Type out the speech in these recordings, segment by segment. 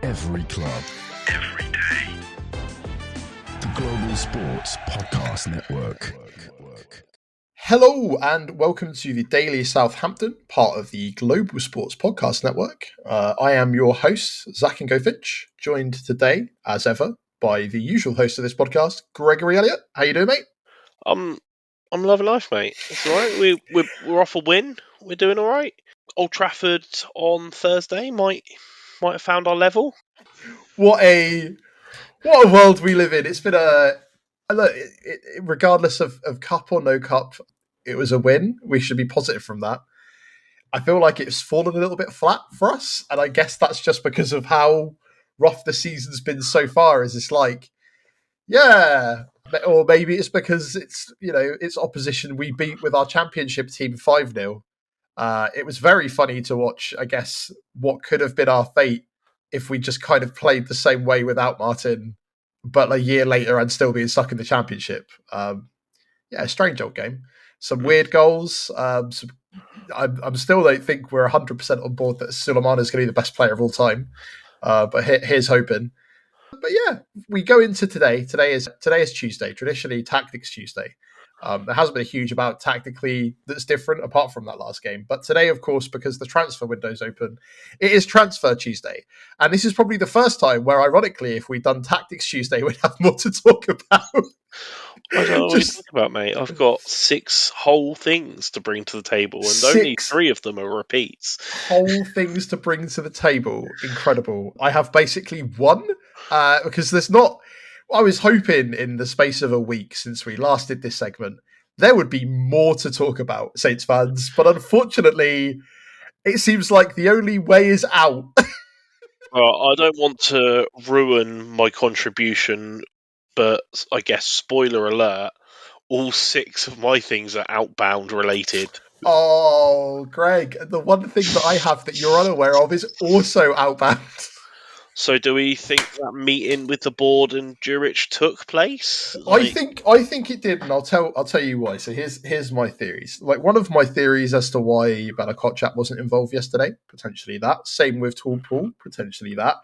Every club. Every day. The Global Sports Podcast Network. Hello and welcome to the Daily Southampton, part of the Global Sports Podcast Network. I am your host, Zach and Finch, joined today, as ever, by the usual host of this podcast, Gregory Elliott. How you doing, mate? I'm loving life, mate. It's all right. We're off a win. We're doing all right. Old Trafford on Thursday might have found our level. What a world we live in. It's been look, regardless of cup or no cup, it was a win. We should be positive from that. I feel like it's fallen a little bit flat for us, and I guess that's just because of how rough the season's been so far. Is it's like, yeah, or maybe it's because it's opposition we beat with our championship team 5-0. It was very funny to watch, I guess, what could have been our fate if we just kind of played the same way without Martin, but a year later and still being stuck in the championship. A strange old game. Some weird goals. I'm still don't think we're 100% on board that Sulemana is going to be the best player of all time. But here's hoping. But yeah, we go into today. Today is Tuesday, traditionally Tactics Tuesday. There hasn't been a huge amount tactically that's different apart from that last game. But today, of course, because the transfer window's open, it is Transfer Tuesday. And this is probably the first time where, ironically, if we'd done Tactics Tuesday, we'd have more to talk about. I don't know what you're talking about, mate. I've got 6 whole things to bring to the table, and only 3 of them are repeats. Whole things to bring to the table. Incredible. I have basically 1, because there's not... I was hoping in the space of a week since we last did this segment, there would be more to talk about, Saints fans. But unfortunately, it seems like the only way is out. Well, I don't want to ruin my contribution, but I guess, spoiler alert, all 6 of my things are outbound related. Oh, Greg, the one thing that I have that you're unaware of is also outbound. So do we think that meeting with the board and Jurich took place? I think it did, and I'll tell you why. So here's my theories. Like, one of my theories as to why Bella Kotchap wasn't involved yesterday, potentially that. Same with Tall Paul, potentially that.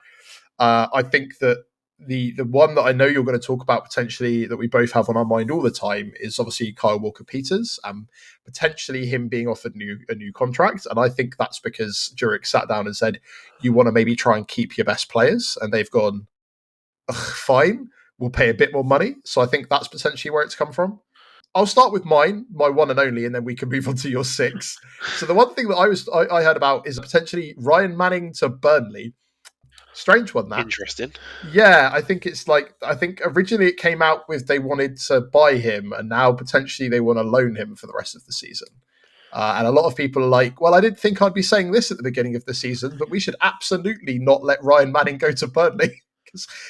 I think that the one that I know you're going to talk about potentially that we both have on our mind all the time is obviously Kyle Walker-Peters and potentially him being offered a new contract. And I think that's because Jurich sat down and said, you want to maybe try and keep your best players, and they've gone, fine, we'll pay a bit more money. So I think that's potentially where it's come from. I'll start with my one and only, and then we can move on to your 6. So the one thing that I heard about is potentially Ryan Manning to Burnley. Strange one, that. Interesting. Yeah, I think originally it came out with they wanted to buy him, and now potentially they want to loan him for the rest of the season. And a lot of people are like, well, I didn't think I'd be saying this at the beginning of the season, but we should absolutely not let Ryan Manning go to Burnley.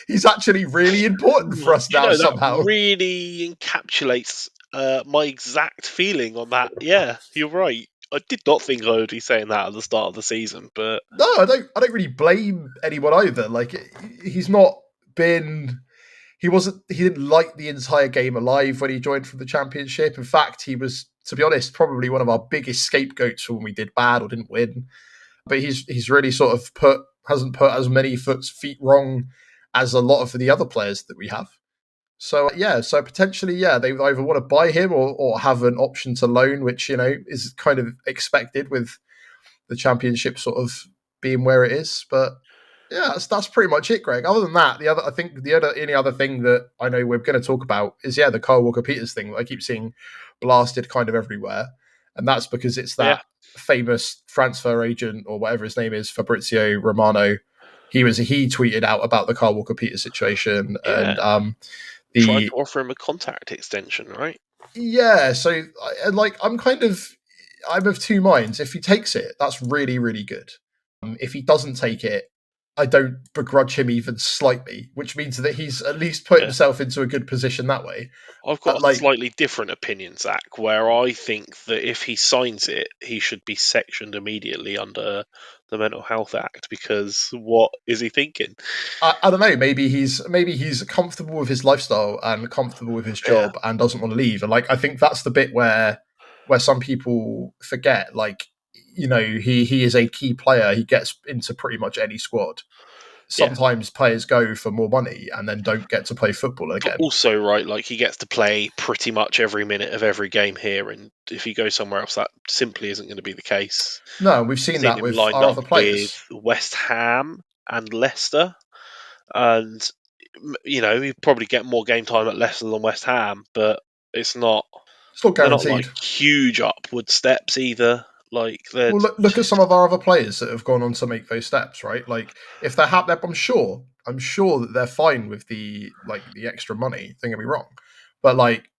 He's actually really important for us now somehow. That really encapsulates my exact feeling on that. Yeah, you're right. I did not think I would be saying that at the start of the season, but no, I don't really blame anyone either. Like, he's not been... He didn't light the entire game alive when he joined from the Championship. In fact, he was, to be honest, probably one of our biggest scapegoats for when we did bad or didn't win. But he's really sort of hasn't put as many feet wrong as a lot of the other players that we have. So potentially, they either want to buy him or have an option to loan, which, is kind of expected with the Championship sort of being where it is. But yeah, that's pretty much it, Greg. Other than that, the only other thing that I know we're going to talk about is the Kyle Walker-Peters thing that I keep seeing blasted kind of everywhere, and that's because it's that famous transfer agent or whatever his name is, Fabrizio Romano. He tweeted out about the Kyle Walker-Peters situation, and tried to offer him a contract extension, right? Yeah, so I'm of 2 minds. If he takes it, that's really, really good. If he doesn't take it, I don't begrudge him even slightly, which means that he's at least put himself into a good position that way. I've got a slightly different opinion, Zach, where I think that if he signs it, he should be sectioned immediately under the Mental Health Act, because what is he thinking? I don't know. Maybe he's comfortable with his lifestyle and comfortable with his job and doesn't want to leave. And I think that's the bit where some people forget. He is a key player. He gets into pretty much any squad. sometimes players go for more money and then don't get to play football But again. also, right, like he gets to play pretty much every minute of every game here, and if he goes somewhere else, that simply isn't going to be the case. No, we've seen Seen that him with lined our up other with players. West Ham and Leicester, and he'd probably get more game time at Leicester than West Ham, but it's not. It's not They're not like guaranteed. huge upward steps either. Like they're Well, look at some of our other players that have gone on to make those steps, right? Like if they're happy, I'm sure that they're fine with the extra money. Don't get me wrong, but like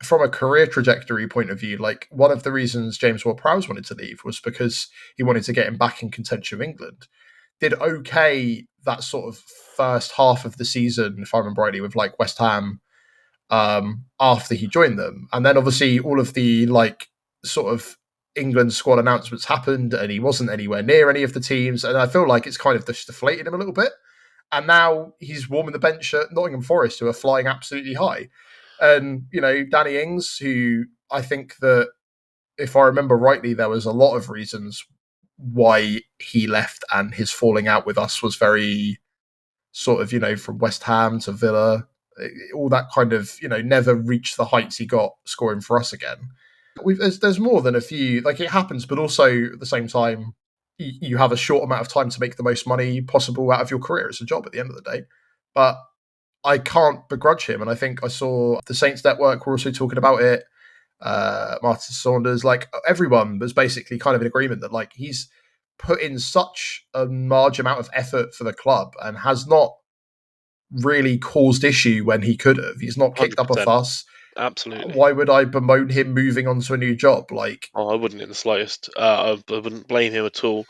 from a career trajectory point of view, like one of the reasons James Ward-Prowse wanted to leave was because he wanted to get him back in contention of England. Did okay that sort of first half of the season, if I remember rightly, with like West Ham after he joined them, and then obviously all of the like sort of England squad announcements happened, and he wasn't anywhere near any of the teams, and I feel like it's kind of just deflated him a little bit. And now he's warming the bench at Nottingham Forest, who are flying absolutely high. And Danny Ings, who I think that if I remember rightly, there was a lot of reasons why he left, and his falling out with us was very sort of from West Ham to Villa, all that kind of never reached the heights he got scoring for us again. There's more than a few, like it happens, but also at the same time you have a short amount of time to make the most money possible out of your career. It's a job at the end of the day, but I can't begrudge him. And I think I saw the Saints Network were also talking about it. Martin Saunders, like everyone was basically kind of in agreement that like he's put in such a large amount of effort for the club and has not really caused issue when he could have. He's not kicked up a 100%. fuss. Absolutely. Why would I bemoan him moving on to a new job? Like, I wouldn't in the slightest. I wouldn't blame him at all.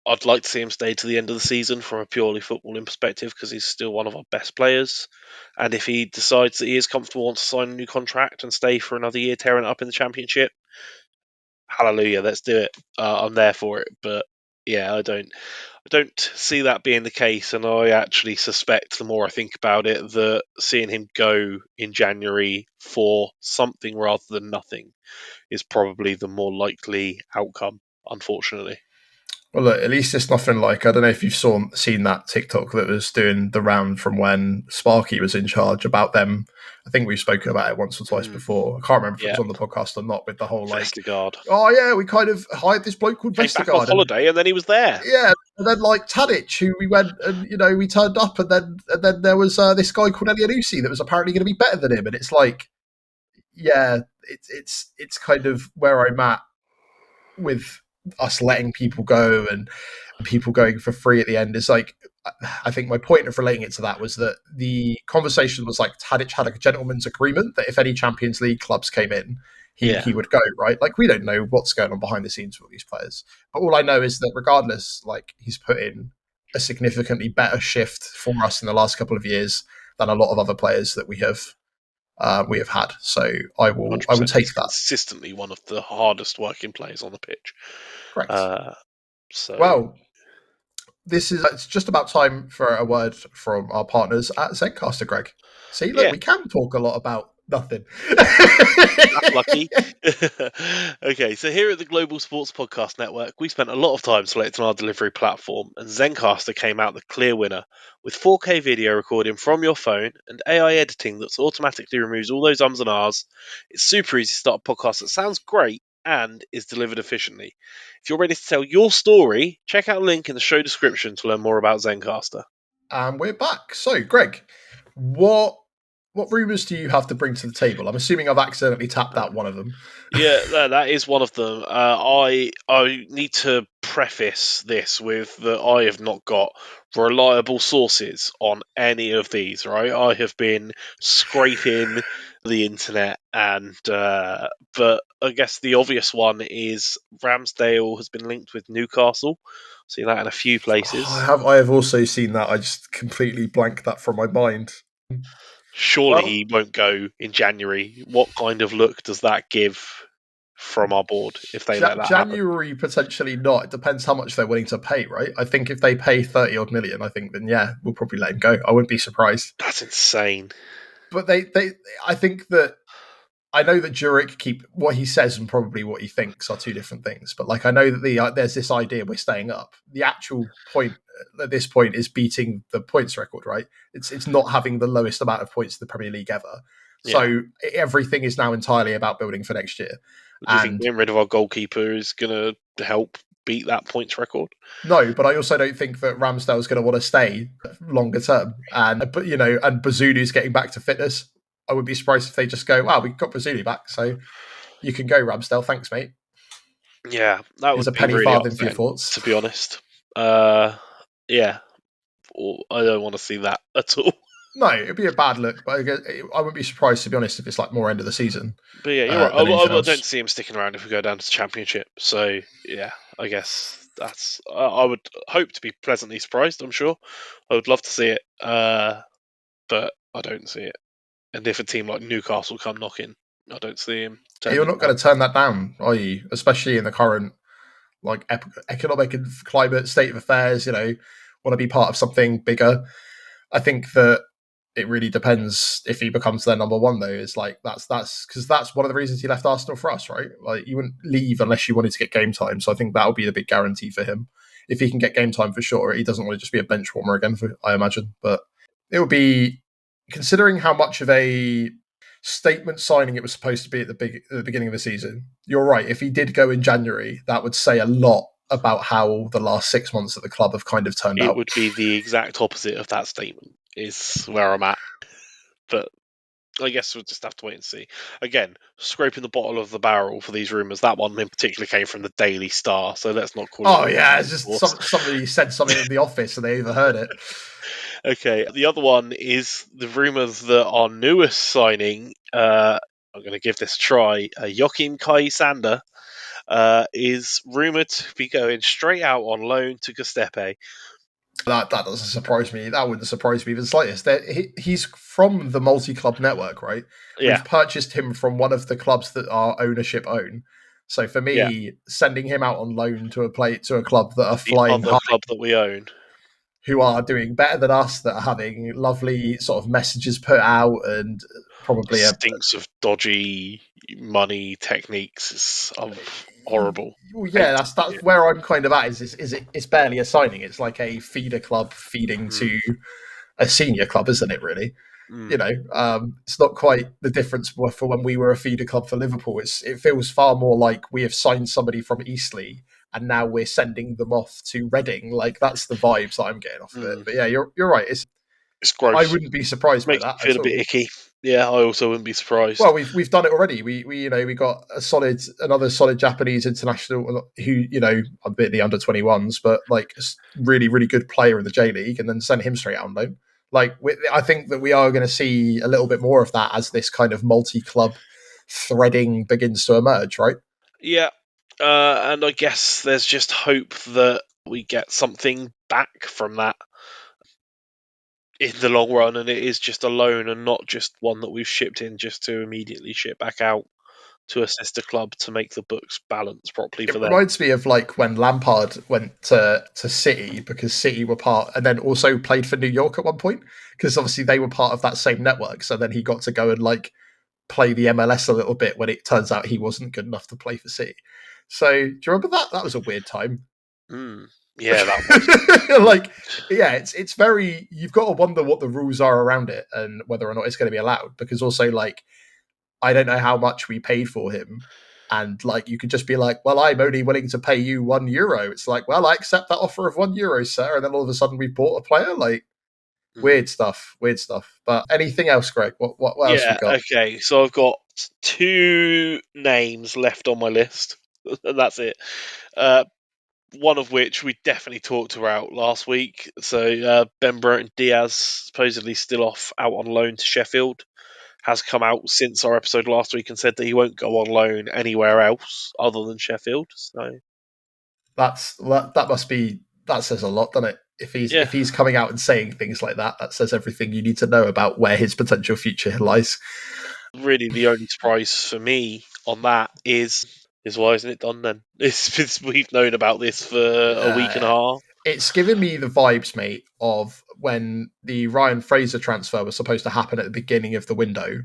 I'd like to see him stay to the end of the season from a purely footballing perspective because he's still one of our best players. And if he decides that he is comfortable, wants to sign a new contract and stay for another year tearing it up in the Championship, hallelujah, let's do it. I'm there for it. But yeah, I don't see that being the case, and I actually suspect the more I think about it that seeing him go in January for something rather than nothing is probably the more likely outcome, unfortunately. well, look, at least it's nothing like, I don't know if you've seen that TikTok that was doing the round from when Sparky was in charge about them. I think we've spoken about it once or twice before. I can't remember if it Yeah, was on the podcast or not, with the whole like, Vestergaard oh yeah, we kind of hired this bloke called came back off Vestergaard, and holiday and then he was there. yeah, and then like Tadic, who we went and we turned up, and then there was this guy called Elianusi that was apparently going to be better than him, and it's like, yeah, it's kind of where I'm at with us letting people go and people going for free at the end. Is like, I think my point of relating it to that was that the conversation was like Tadic had a gentleman's agreement that if any Champions League clubs came in, he would go, right? Like we don't know what's going on behind the scenes with these players, but all I know is that regardless, like he's put in a significantly better shift for us in the last couple of years than a lot of other players that we have had. So I will 100%. He's take that. consistently one of the hardest working players on the pitch. Correct. So Well, it's just about time for a word from our partners at Zencaster, Greg. See, look, yeah, we can talk a lot about nothing. that's lucky. Okay, so here at the Global Sports Podcast Network, we spent a lot of time selecting our delivery platform, and Zencaster came out the clear winner with 4K video recording from your phone and AI editing that automatically removes all those ums and ahs. It's super easy to start a podcast that sounds great and is delivered efficiently. If you're ready to tell your story, check out a link in the show description to learn more about Zencaster. And we're back. So, Greg, what rumours do you have to bring to the table? I'm assuming I've accidentally tapped out one of them. Yeah, that is one of them. I need to preface this with that I have not got reliable sources on any of these. Right, I have been scraping the internet, and but I guess the obvious one is Ramsdale has been linked with Newcastle. See that in a few places. I have also seen that. I just completely blanked that from my mind. Surely Well, he won't go in January. What kind of look does that give from our board if they let that happen? January potentially not. It depends how much they're willing to pay, right? I think if they pay 30 odd million, I think then yeah, we'll probably let him go. I wouldn't be surprised. That's insane. But I think that I know that Jurek what he says and probably what he thinks are two different things. But like I know that there's this idea we're staying up. The actual point at this point is beating the points record, right? It's not having the lowest amount of points in the Premier League ever. So everything is now entirely about building for next year. Do you think getting rid of our goalkeeper is going to help beat that points record? No, but I also don't think that Ramsdale is going to want to stay longer term. And Bazuni's getting back to fitness. I would be surprised if they just go, "Wow, we got Bazuni back, so you can go, Ramsdale. Thanks, mate." Yeah, that Here's would a be penny really farthing for your upsetting, thoughts. to be honest. Yeah, I don't want to see that at all. No, it'd be a bad look, but I wouldn't be surprised, to be honest, if it's like more end of the season. But yeah, you're right. I don't see him sticking around if we go down to the Championship. So yeah, I guess that's. I would hope to be pleasantly surprised. I'm sure. I would love to see it, but I don't see it. And if a team like Newcastle come knocking, I don't see him. You're not going to turn that down, are you? Especially in the current like economic and climate state of affairs. Want to be part of something bigger. I think that it really depends if he becomes their number one, though. It's like that's because that's one of the reasons he left Arsenal for us, right? Like you wouldn't leave unless you wanted to get game time. So I think that'll be the big guarantee for him. If he can get game time for sure, he doesn't want to just be a bench warmer again, I imagine. But it would be, considering how much of a statement signing it was supposed to be at the beginning of the season. You're right. If he did go in January, that would say a lot about how the last 6 months at the club have kind of turned out. It would be the exact opposite of that statement, is where I'm at. But I guess we'll just have to wait and see. Again, scraping the bottom of the barrel for these rumours. That one in particular came from the Daily Star, so let's not call it. Oh yeah, it's just somebody said something in the office and they overheard it. Okay, the other one is the rumours that our newest signing, I'm going to give this a try, Joachim Kai Sander, is rumoured to be going straight out on loan to Gastepe. That doesn't surprise me. That wouldn't surprise me even slightest. He's from the multi-club network, right? Yeah. We've purchased him from one of the clubs that our ownership own. So for me, sending him out on loan to a club that are flying the high, club that we own, who are doing better than us, that are having lovely sort of messages put out, and probably stinks of dodgy money techniques. It's horrible. Well, yeah, that's where I'm kind of at. It's barely a signing. It's like a feeder club feeding to a senior club, isn't it? Really, it's not quite the difference for when we were a feeder club for Liverpool. It feels far more like we have signed somebody from Eastleigh and now we're sending them off to Reading. Like that's the vibes that I'm getting off of it. But yeah, you're right. It's gross. I wouldn't be surprised by that. Makes me feel a bit icky. Yeah, I also wouldn't be surprised. Well, we've done it already. We got another solid Japanese international who admittedly under 21s, but like a really really good player in the J League, and then send him straight out on loan. Like I think that we are going to see a little bit more of that as this kind of multi-club threading begins to emerge, right? Yeah, and I guess there's just hope that we get something back from that in the long run, and it is just a loan and not just one that we've shipped in just to immediately ship back out to a sister club to make the books balance properly for them. It reminds me of like when Lampard went to City, because City were part, and then also played for New York at one point, because obviously they were part of that same network. So then he got to go and like play the MLS a little bit when it turns out he wasn't good enough to play for City. So do you remember that? That was a weird time. Yeah, that was like, yeah, it's very. You've got to wonder what the rules are around it and whether or not it's going to be allowed. Because also, like, I don't know how much we paid for him, and like, you could just be like, "Well, I'm only willing to pay you €1." It's like, well, I accept that offer of €1, sir. And then all of a sudden, we've bought a player. Like, weird stuff. But anything else, Greg? What else we got? Okay, so I've got 2 names left on my list, and that's it. One of which we definitely talked about last week. So Ben Brereton Diaz, supposedly still off out on loan to Sheffield, has come out since our episode last week and said that he won't go on loan anywhere else other than Sheffield. So that says a lot, doesn't it? If he's coming out and saying things like that, that says everything you need to know about where his potential future lies. Really, the only surprise for me on that is why isn't it done then? We've known about this for a week and a half. It's given me the vibes, mate, of when the Ryan Fraser transfer was supposed to happen at the beginning of the window.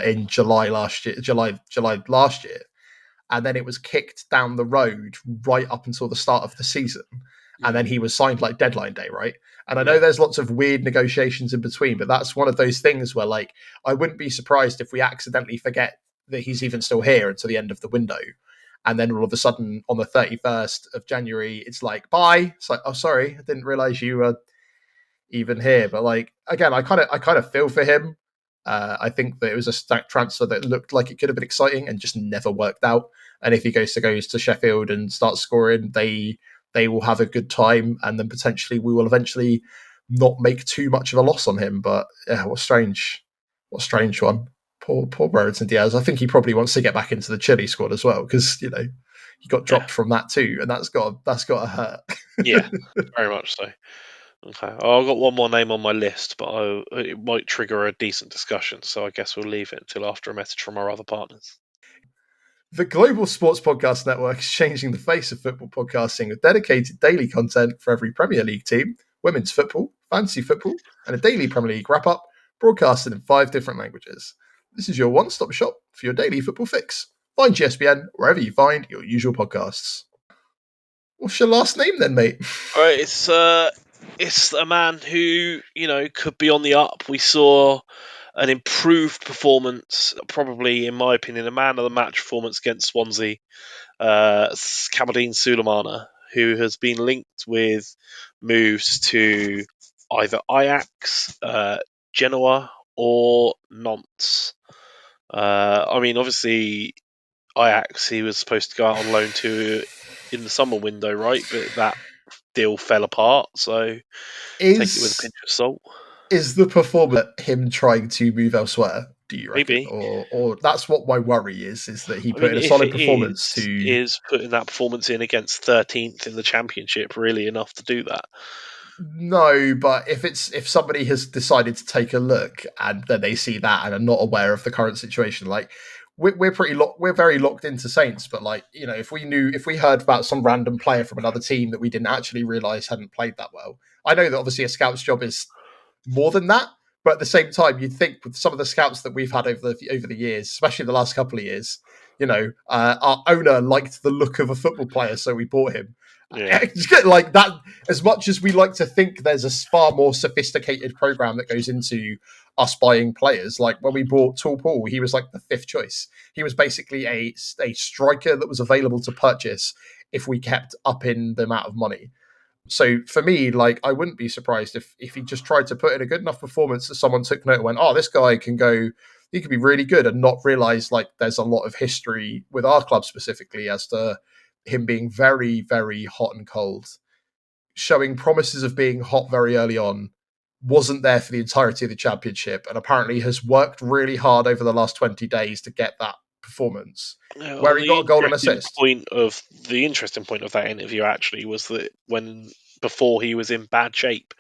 in July last year, July last year, and then it was kicked down the road right up until the start of the season, and then he was signed like deadline day, right? And I know Yeah. there's lots of weird negotiations in between, but that's one of those things where, like, I wouldn't be surprised if we accidentally forget that he's even still here until the end of the window. And then all of a sudden, on the 31st of January, it's like, bye. It's like, oh, sorry, I didn't realize you were even here. But like, again, I kind of feel for him. I think that it was a stack transfer that looked like it could have been exciting and just never worked out. And if he goes to Sheffield and starts scoring, they will have a good time, and then potentially we will eventually not make too much of a loss on him. But yeah, what a strange one. Poor Brereton Diaz. I think he probably wants to get back into the Chile squad as well, because he got dropped from that too, and that's got to hurt. Yeah, very much so. Okay, I've got one more name on my list, but it might trigger a decent discussion, so I guess we'll leave it until after a message from our other partners. The Global Sports Podcast Network is changing the face of football podcasting with dedicated daily content for every Premier League team, women's football, fantasy football, and a daily Premier League wrap-up, broadcasted in 5 different languages. This is your one-stop shop for your daily football fix. Find GSPN wherever you find your usual podcasts. What's your last name then, mate? All right, it's a man who could be on the up. We saw an improved performance, probably in my opinion, a man of the match performance against Swansea. Kamaldeen Sulemana, who has been linked with moves to either Ajax, Genoa, or Nantes. Obviously, Ajax, he was supposed to go out on loan to in the summer window, right? But that deal fell apart, so take it with a pinch of salt. Is the performance him trying to move elsewhere, do you reckon? Maybe. Or that's what my worry is that he put in a If solid it performance to... is putting that performance in against 13th in the Championship really enough to do that? No, but if somebody has decided to take a look and then they see that and are not aware of the current situation, like we're very locked into Saints, but like if we heard about some random player from another team that we didn't actually realize hadn't played that well, I know that obviously a scout's job is more than that, but at the same time, you'd think with some of the scouts that we've had over the years, especially the last couple of years, our owner liked the look of a football player, so we bought him. Yeah. Like that, as much as we like to think there's a far more sophisticated program that goes into us buying players. Like when we bought Tall Paul, he was like the 5th choice. He was basically a striker that was available to purchase if we kept upping the amount of money. So for me, like, I wouldn't be surprised if he just tried to put in a good enough performance that someone took note and went, oh, this guy can go, he could be really good, and not realize like there's a lot of history with our club specifically as to him being very, very hot and cold, showing promises of being hot very early on, wasn't there for the entirety of the championship, and apparently has worked really hard over the last 20 days to get that performance, Well, where he got a goal and assist. The interesting point of that interview actually was that before he was in bad shape.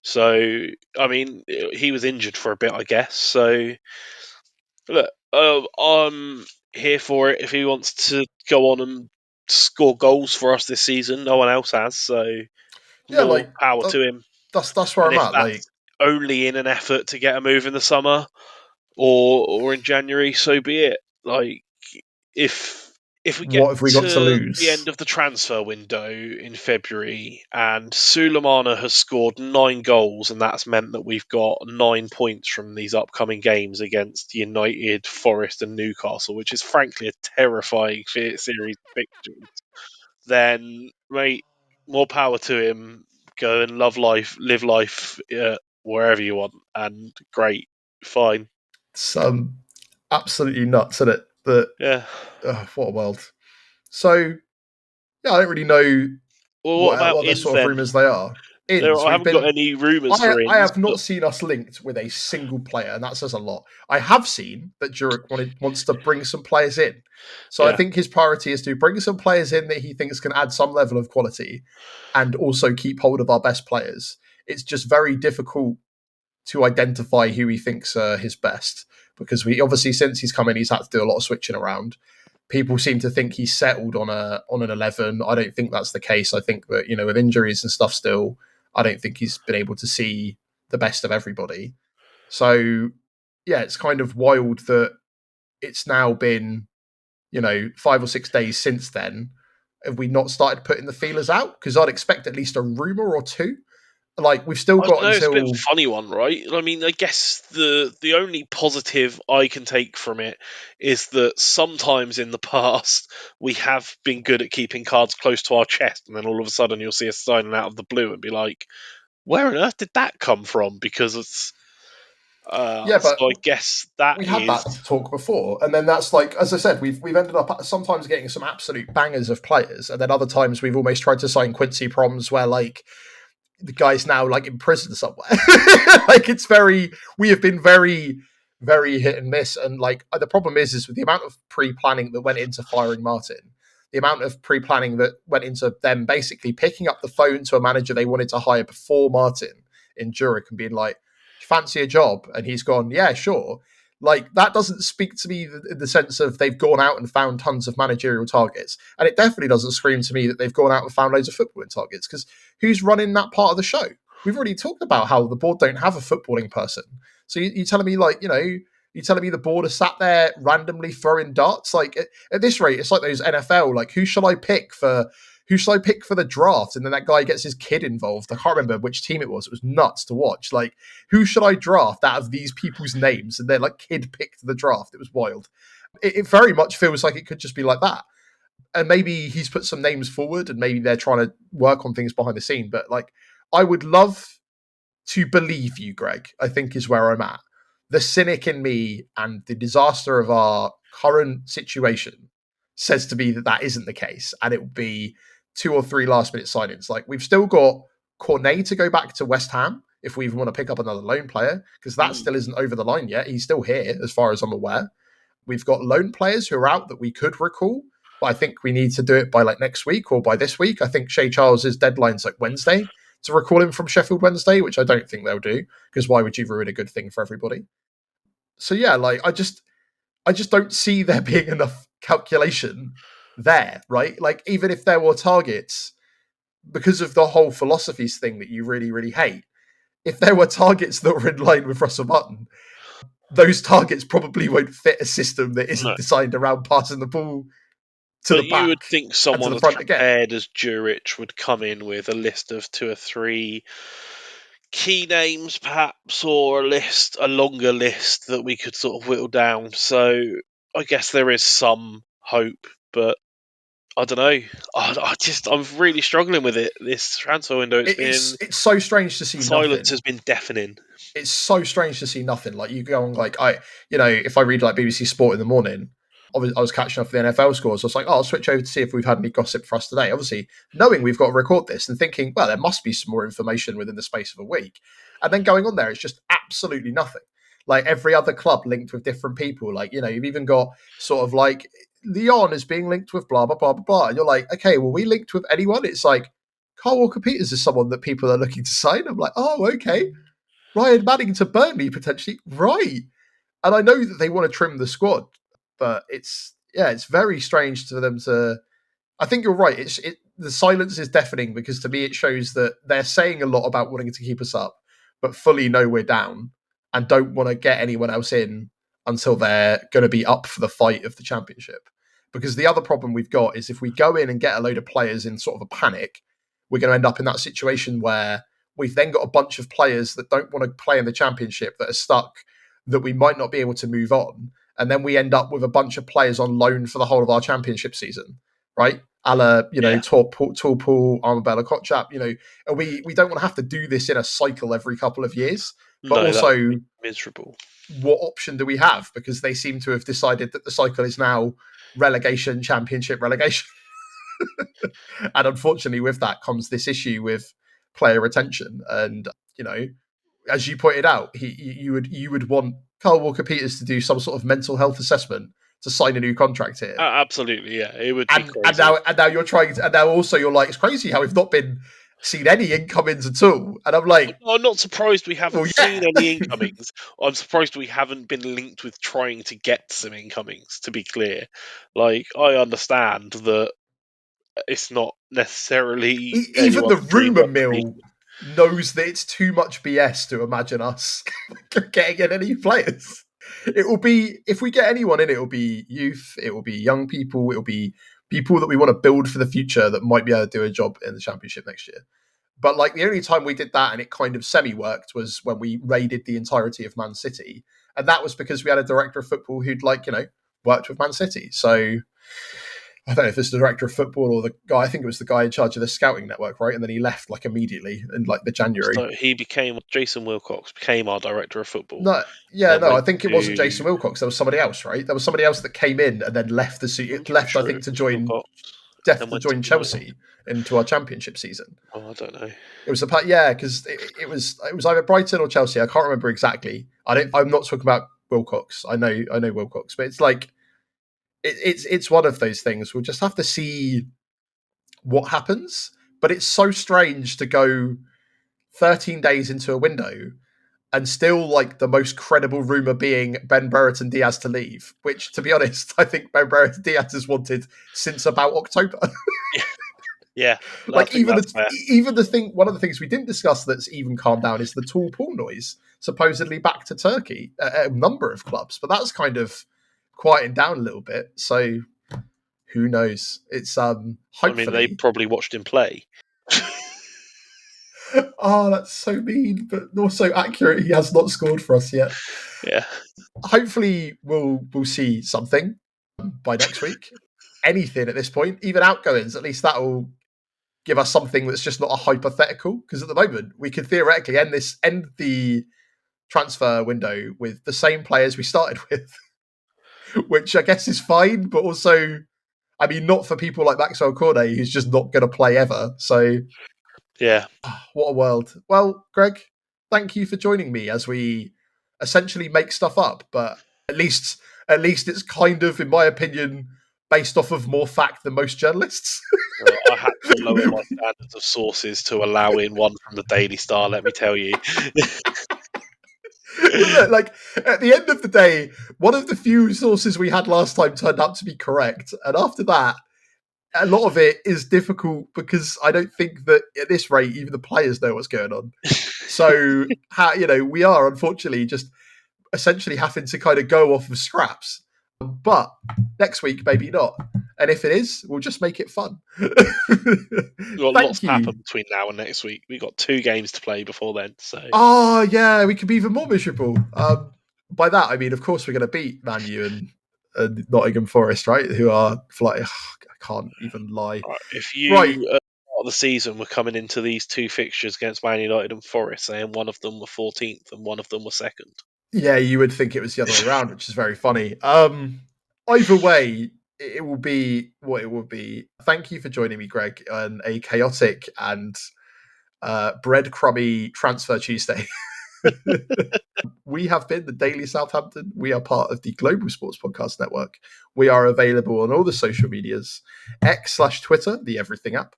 So he was injured for a bit, I guess. So look, I'm here for it. If he wants to go on and score goals for us this season, no one else has. So Yeah, more like power to him. that's where And I'm if at. Like, that's only in an effort to get a move in the summer or in January, so be it. Like if we get what have we got to to the lose? end of the transfer window in February and Sulemana has scored 9 goals, and that's meant that we've got 9 points from these upcoming games against United, Forest, and Newcastle, which is frankly a terrifying series of fixtures, then, mate, more power to him. Go and live life wherever you want, and great, fine. It's absolutely nuts, isn't it? That Yeah. what a world. So yeah, I don't really know Well, what what about other ins sort of then? rumours they are. I We've haven't got been. any rumours for I ins, have but not seen us linked with a single player, and that says a lot. I have seen that Jurek wants to bring some players in. So I yeah. think his priority is to bring some players in that he thinks can add some level of quality and also keep hold of our best players. It's just very difficult to identify who he thinks are his best, because we obviously, since he's come in, he's had to do a lot of switching around. People seem to think he's settled on an 11. I don't think that's the case. I think that with injuries and stuff still, I don't think he's been able to see the best of everybody. So yeah, it's kind of wild that it's now been 5 or 6 days since then. Have we not started putting the feelers out? Because I'd expect at least a rumor or two. Like we've still I got don't know, it's a bit of until a funny one, right? I mean, I guess the only positive I can take from it is that sometimes in the past we have been good at keeping cards close to our chest, and then all of a sudden you'll see us signing out of the blue and be like, "Where on earth did that come from?" Because it's yeah, but so I guess that we had is that talk before, and then that's like, as I said, we've ended up sometimes getting some absolute bangers of players, and then other times we've almost tried to sign Quincy Proms where like the guy's now like in prison somewhere. Like we have been very, very hit and miss. And like the problem is with the amount of pre-planning that went into firing Martin, the amount of pre-planning that went into them basically picking up the phone to a manager they wanted to hire before Martin in Zurich and being like, fancy a job? And he's gone, yeah, sure. Like that doesn't speak to me in the sense of they've gone out and found tons of managerial targets. And it definitely doesn't scream to me that they've gone out and found loads of footballing targets because who's running that part of the show? We've already talked about how the board don't have a footballing person. So you're telling me like, you're telling me the board are sat there randomly throwing darts? Like at this rate, it's like those NFL, like who shall I pick for the draft? And then that guy gets his kid involved. I can't remember which team it was. It was nuts to watch. Like, who should I draft out of these people's names? And they're like kid picked the draft. It was wild. It very much feels like it could just be like that. And maybe he's put some names forward and maybe they're trying to work on things behind the scene. But like, I would love to believe you, Greg, I think is where I'm at. The cynic in me and the disaster of our current situation says to me that that isn't the case. And it would be 2 or 3 last minute signings. Like we've still got Cornet to go back to West Ham if we even want to pick up another loan player, because that still isn't over the line yet. He's still here, as far as I'm aware. We've got loan players who are out that we could recall, but I think we need to do it by like next week or by this week. I think Shea Charles's deadline's like Wednesday to recall him from Sheffield Wednesday, which I don't think they'll do, because why would you ruin a good thing for everybody? So yeah, like I just don't see there being enough calculation there, right? Like even if there were targets, because of the whole philosophies thing that you really, really hate, if there were targets that were in line with Russell Martin, those targets probably won't fit a system that isn't no. designed around passing the ball to the But you would back think and to someone the as front again. prepared as Jurich would come in with a list of 2 or 3 key names, perhaps, or a longer list that we could sort of whittle down. So I guess there is some hope, but I don't know. I'm really struggling with it. This transfer window, It's so strange to the see silence nothing. has been deafening. It's so strange to see nothing. Like you go on, like if I read like BBC Sport in the morning, I was catching up with the NFL scores. I was like, oh, I'll switch over to see if we've had any gossip for us today. Obviously, knowing we've got to record this and thinking, well, there must be some more information within the space of a week. And then going on there, it's just absolutely nothing. Like every other club linked with different people. Like, you've even got sort of like Leon is being linked with blah, blah, blah, blah, blah. And you're like, okay, well, we linked with anyone? It's like, Carl Walker Peters is someone that people are looking to sign. I'm like, oh, okay. Ryan Manning to Burnley potentially, right? And I know that they want to trim the squad, but it's very strange for them to. I think you're right. The silence is deafening because to me it shows that they're saying a lot about wanting to keep us up, but fully know we're down and don't want to get anyone else in until they're going to be up for the fight of the championship. Because the other problem we've got is if we go in and get a load of players in sort of a panic, we're going to end up in that situation where we've then got a bunch of players that don't want to play in the championship that are stuck, that we might not be able to move on. And then we end up with a bunch of players on loan for the whole of our championship season, right? A la, Yeah. Tall Pool, Armabella Kotchap, we don't want to have to do this in a cycle every couple of years. But No, that would also, be miserable. what option do we have? Because they seem to have decided that the cycle is now relegation, championship, relegation. And unfortunately, with that comes this issue with player retention. And, as you pointed out, you would want Carl Walker Peters to do some sort of mental health assessment to sign a new contract here. Absolutely, yeah, it would be And crazy. now you're trying to, and now also you're like, it's crazy how we've not been seen any incomings at all. And I'm like, I'm not surprised we haven't well, seen yeah. any incomings. I'm surprised we haven't been linked with trying to get some incomings, to be clear. Like, I understand that it's not necessarily Even the anyone's dream rumor worth. mill knows that it's too much BS to imagine us getting in any players. It will be, if we get anyone in, it will be youth, it will be young people, it will be people that we want to build for the future that might be able to do a job in the Championship next year. But like the only time we did that and it kind of semi-worked was when we raided the entirety of Man City. And that was because we had a director of football who'd worked with Man City. So I don't know if it's the director of football or the guy, I think it was the guy in charge of the scouting network, right? And then he left immediately in the January. So Jason Wilcox became our director of football. No, I think it wasn't Jason Wilcox. There was somebody else, right? There was somebody else that came in and then left I think, to join Chelsea into our Championship season. Oh, I don't know. It was because it was either Brighton or Chelsea. I can't remember exactly. I'm not talking about Wilcox. I know Wilcox, but it's like it's one of those things. We'll just have to see what happens. But it's so strange to go 13 days into a window and still the most credible rumour being Ben Brereton Diaz to leave, which, to be honest, I think Ben Brereton Diaz has wanted since about October. Yeah. Even the thing, one of the things we didn't discuss that's even calmed down is the tall pool noise, supposedly back to Turkey at a number of clubs, but that's kind of quieting down a little bit. So who knows? It's hopefully. I mean, they probably watched him play. Oh, that's so mean, but also accurate. He has not scored for us yet. Yeah. Hopefully, we'll see something by next week. Anything at this point, even outgoings. At least that will give us something that's just not a hypothetical. Because at the moment, we could theoretically end the transfer window with the same players we started with, which I guess is fine. But also, I mean, not for people like Maxwell Cornet, who's just not going to play ever. So. Yeah. What a world. Well, Greg, thank you for joining me as we essentially make stuff up, but at least it's kind of, in my opinion, based off of more fact than most journalists. I had to lower my standards of sources to allow in one from the Daily Star, let me tell you. Look, at the end of the day, one of the few sources we had last time turned out to be correct. And after that, a lot of it is difficult because I don't think that at this rate, even the players know what's going on. So, we are unfortunately just essentially having to kind of go off of scraps. But next week, maybe not. And if it is, we'll just make it fun. We've got lots to happen between now and next week. We've got 2 games to play before then. So. Oh, yeah, we could be even more miserable. By that, I mean, of course, we're going to beat Man U and Nottingham Forest, right? Who are I can't even lie. Right, if you start the season were coming into these 2 fixtures against Man United and Forest, and one of them were 14th and one of them were 2nd. Yeah, you would think it was the other way around, which is very funny. Either way, it will be what it will be. Thank you for joining me, Greg, on a chaotic and breadcrumby transfer Tuesday. We have been the Daily Southampton. We are part of the Global Sports Podcast Network. We are available on all the social medias, X/Twitter, the everything app,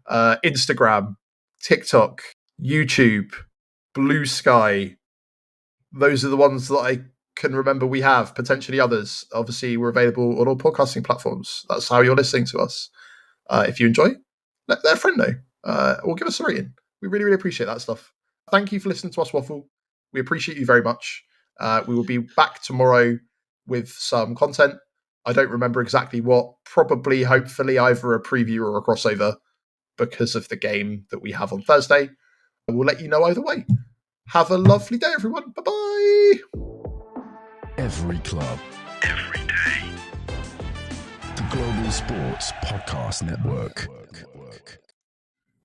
Instagram, TikTok, YouTube, Blue Sky. Those are the ones that I can remember we have, potentially others. Obviously, we're available on all podcasting platforms. That's how you're listening to us. If you enjoy, let a friend know or give us a rating. We really, really appreciate that stuff. Thank you for listening to us waffle. We appreciate you very much. We will be back tomorrow with some content. I don't remember exactly what. Probably, hopefully, either a preview or a crossover because of the game that we have on Thursday. We'll let you know either way. Have a lovely day, everyone. Bye-bye. Every club, every day. The Global Sports Podcast Network.